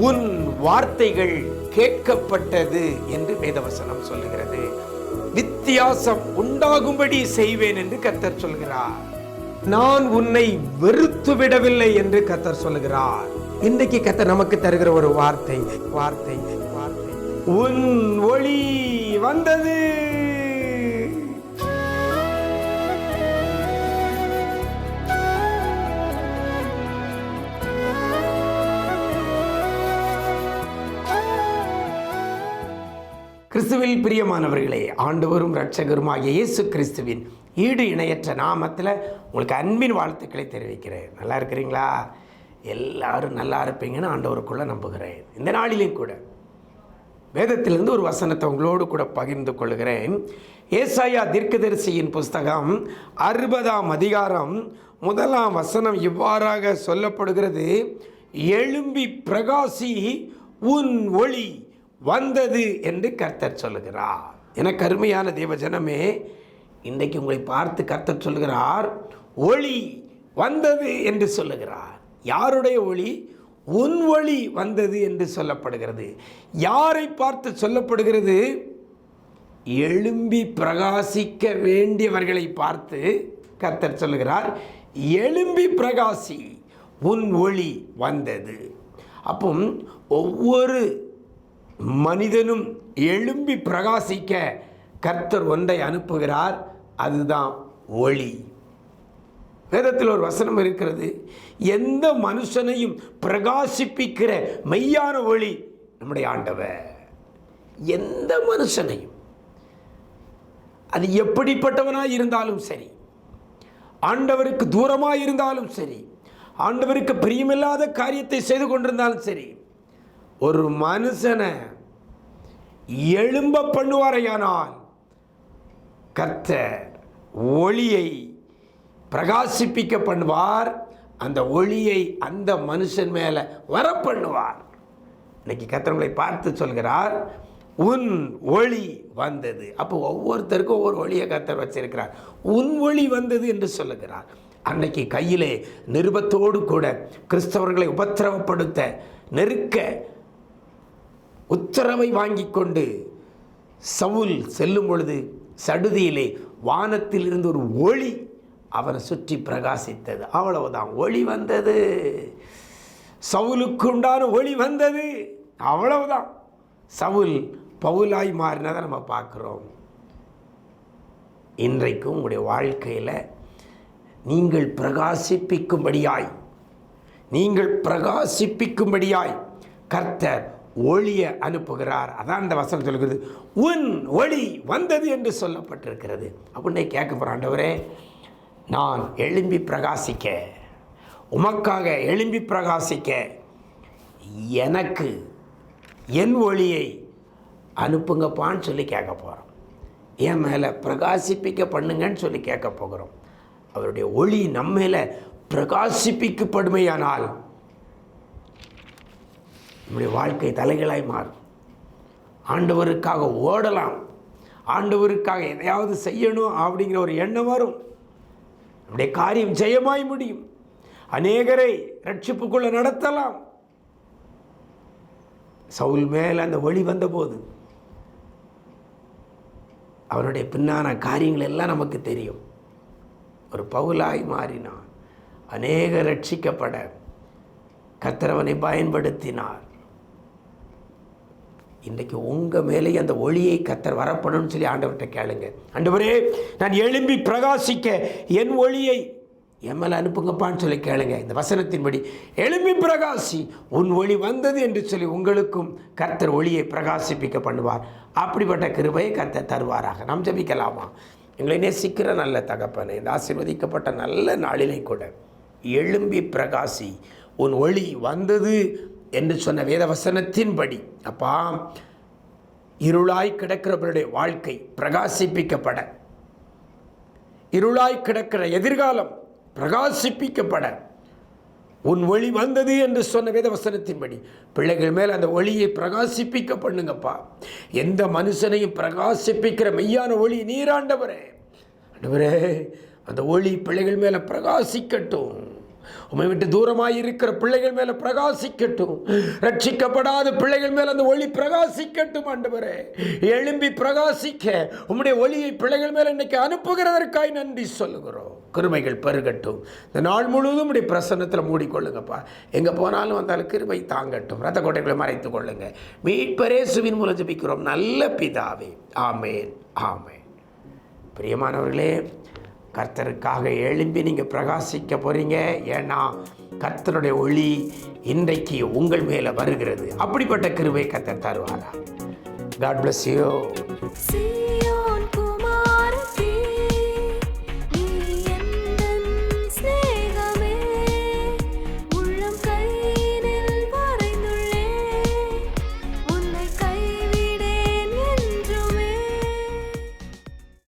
உன் வார்த்தைகள் கேட்கப்பட்டது என்று வேதவசனம் சொல்லுகிறது. வித்தியாசம் உண்டாகும்படி செய்வேன் என்று கர்த்தர் சொல்கிறார். நான் உன்னை வெறுத்து விடவில்லை என்று கர்த்தர் சொல்லுகிறார். இன்றைக்கு கர்த்தர் நமக்கு தருகிற ஒரு வார்த்தை வார்த்தை வார்த்தை உன் ஒளி வந்தது. கிறிஸ்துவில் பிரியமானவர்களே, ஆண்டவரும் இரட்சகருமாகிய இயேசு கிறிஸ்துவின் ஈடு இணையற்ற நாமத்தில் உங்களுக்கு அன்பின் வாழ்த்துக்களை தெரிவிக்கிறேன். நல்லா இருக்கிறீங்களா? எல்லாரும் நல்லா இருப்பீங்கன்னு ஆண்டவருக்குள்ளே நம்புகிறேன். இந்த நாளிலும் கூட வேதத்திலிருந்து ஒரு வசனத்தை உங்களோடு கூட பகிர்ந்து கொள்கிறேன். ஏசாயா தீர்க்கதரிசியின் புஸ்தகம் 60ஆம் அதிகாரம் 1ஆம் வசனம் இவ்வாறாக சொல்லப்படுகிறது. எழும்பி பிரகாசி, உன் ஒளி வந்தது என்று கர்த்தர் சொல்லுகிறார். எனக்கு அருமையான தேவஜனமே, இன்றைக்கு உங்களை பார்த்து கர்த்தர் சொல்லுகிறார், ஒளி வந்தது என்று சொல்லுகிறார். யாருடைய ஒளி? உன் ஒளி வந்தது என்று சொல்லப்படுகிறது. யாரை பார்த்து சொல்லப்படுகிறது? எழும்பி பிரகாசிக்க வேண்டியவர்களை பார்த்து கர்த்தர் சொல்லுகிறார், எழும்பி பிரகாசி, உன் ஒளி வந்தது. அப்போ ஒவ்வொரு மனிதனும் எழும்பி பிரகாசிக்க கர்த்தர் ஒன்றை அனுப்புகிறார், அதுதான் ஒளி. வேதத்தில் ஒரு வசனம் இருக்கிறது, எந்த மனுஷனையும் பிரகாசிப்பிக்கிற மெய்யான ஒளி நம்முடைய ஆண்டவர். எந்த மனுஷனையும், அது எப்படிப்பட்டவனாய் இருந்தாலும் சரி, ஆண்டவருக்கு தூரமாக இருந்தாலும் சரி, ஆண்டவருக்கு பிரியமில்லாத காரியத்தை செய்து கொண்டிருந்தாலும் சரி, ஒரு மனுஷனை எழும்ப பண்ணுவாரையானால் கர்த்தர் ஒளியை பிரகாசிப்பிக்க பண்ணுவார். அந்த ஒளியை அந்த மனுஷன் மேலே வர பண்ணுவார். இன்னைக்கு கர்த்தர்களை பார்த்து சொல்கிறார், உன் ஒளி வந்தது. அப்போ ஒவ்வொருத்தருக்கும் ஒவ்வொரு ஒளியை கர்த்தர் வச்சிருக்கிறார். உன் ஒளி வந்தது என்று சொல்லுகிறார். அன்னைக்கு கையிலே நிருபத்தோடு கூட கிறிஸ்தவர்களை உபத்திரவப்படுத்த நெருக்க உத்தரவை வாங்கி கொண்டு சவுல் செல்லும் பொழுது சடுதியிலே வானத்தில் இருந்து ஒரு ஒளி அவனை சுற்றி பிரகாசித்தது. அவ்வளவுதான், ஒளி வந்தது. சவுலுக்கு உண்டான ஒளி வந்தது, அவ்வளவுதான். சவுல் பவுலாய் மாறினதை நம்ம பார்க்குறோம். இன்றைக்கும் உங்களுடைய வாழ்க்கையில் நீங்கள் பிரகாசிப்பிக்கும்படியாய் கர்த்தர் ஒளியை அனுப்புகிறார். அதான் அந்த வசனம் சொல்கிறது, உன் ஒளி வந்தது என்று சொல்லப்பட்டிருக்கிறது. அப்படின்னே கேட்க போகிறேன், ஆண்டவரே, நான் எழும்பி பிரகாசிக்க, உமக்காக எழும்பி பிரகாசிக்க எனக்கு என் ஒளியை அனுப்புங்கப்பான்னு சொல்லி கேட்க போகிறோம். என் மேலே பிரகாசிப்பிக்க பண்ணுங்கன்னு சொல்லி கேட்க போகிறோம். அவருடைய ஒளி நம்ம மேலே பிரகாசிப்பிக்கப்படுமையானால் நம்முடைய வாழ்க்கை தலைகளாய் மாறும். ஆண்டவருக்காக ஓடலாம், ஆண்டவருக்காக எதையாவது செய்யணும் அப்படிங்கிற ஒரு எண்ணம் வரும். நம்முடைய காரியம் ஜெயமாய் முடியும். அநேகரை ரட்சிப்புக்குள்ள நடத்தலாம். சவுல் மேல் அந்த ஒளி வந்தபோது அவனுடைய பின்னான காரியங்கள் எல்லாம் நமக்கு தெரியும். ஒரு பவுலாய் மாறினான். அநேகர் ரட்சிக்கப்பட கர்த்தர் அவனை பயன்படுத்தினார். இன்றைக்கு உங்கள் மேலே அந்த ஒளியை கர்த்தர் வரப்படணும்னு சொல்லி ஆண்டவர்கிட்ட கேளுங்க. ஆண்டவரே, நான் எழும்பி பிரகாசிக்க என் ஒளியை என் மேலே அனுப்புங்கப்பான்னு சொல்லி கேளுங்க. இந்த வசனத்தின்படி எழும்பி பிரகாசி, உன் ஒளி வந்தது என்று சொல்லி உங்களுக்கும் கர்த்தர் ஒளியை பிரகாசிப்பிக்க பண்ணுவார். அப்படிப்பட்ட கிருபையை கர்த்தர் தருவாராக. நாம் ஜெபிக்கலாமா? எங்களை நேசிக்கிற நல்ல தகப்பனே, இந்த ஆசீர்வதிக்கப்பட்ட நல்ல நாளிலே கூட எழும்பி பிரகாசி, உன் ஒளி வந்தது என்று சொன்ன வேத வசனத்தின்படி அப்பா, இருளாய் கிடக்கிறவருடைய வாழ்க்கை பிரகாசிப்பிக்கப்பட, இருளாய் கிடக்கிற எதிர்காலம் பிரகாசிப்பிக்கப்பட உன் ஒளி வந்தது என்று சொன்ன வேதவசனத்தின்படி பிள்ளைகள் மேல் அந்த ஒளியை பிரகாசிப்பிக்க பண்ணுங்கப்பா. எந்த மனுஷனையும் பிரகாசிப்பிக்கிற மெய்யான ஒளி நீராண்டவரே. ஆண்டவரே, அந்த ஒளி பிள்ளைகள் மேலே பிரகாசிக்கட்டும். உம்மை விட்டு தூரமாக இருக்கிற பிள்ளைகள் மேலே பிரகாசிக்கட்டும். ரட்சிக்கப்படாத பிள்ளைகள் மேலே அந்த ஒளி பிரகாசிக்கட்டும். ஆண்டவரே, எழும்பி பிரகாசிக்க உம்முடைய ஒளியை பிள்ளைகள் மேலே இன்னைக்கு அனுப்புகிறதற்காய் நன்றி சொல்லுகிறோம். கிருபைகள் பெருகட்டும். இந்த நாள் முழுவதும் உடைய பிரசன்னத்தில் மூடிக்கொள்ளுங்கப்பா. எங்கே போனாலும் வந்தாலும் கிருபை தாங்கட்டும். ரத்த கோட்டைகளை மறைத்துக் கொள்ளுங்க. மீட்பர் இயேசுவின் மூலம் ஜெபிக்கிறோம் நல்ல பிதாவே. ஆமேன், ஆமேன். பிரியமானவர்களே, கர்த்தருக்காக எழும்பி நீங்கள் பிரகாசிக்க போகிறீங்க. ஏன்னா கர்த்தருடைய ஒளி இன்றைக்கு உங்கள் மேலே வருகிறது. அப்படிப்பட்ட கிருபை கர்த்தர் தருவாரா. God bless you.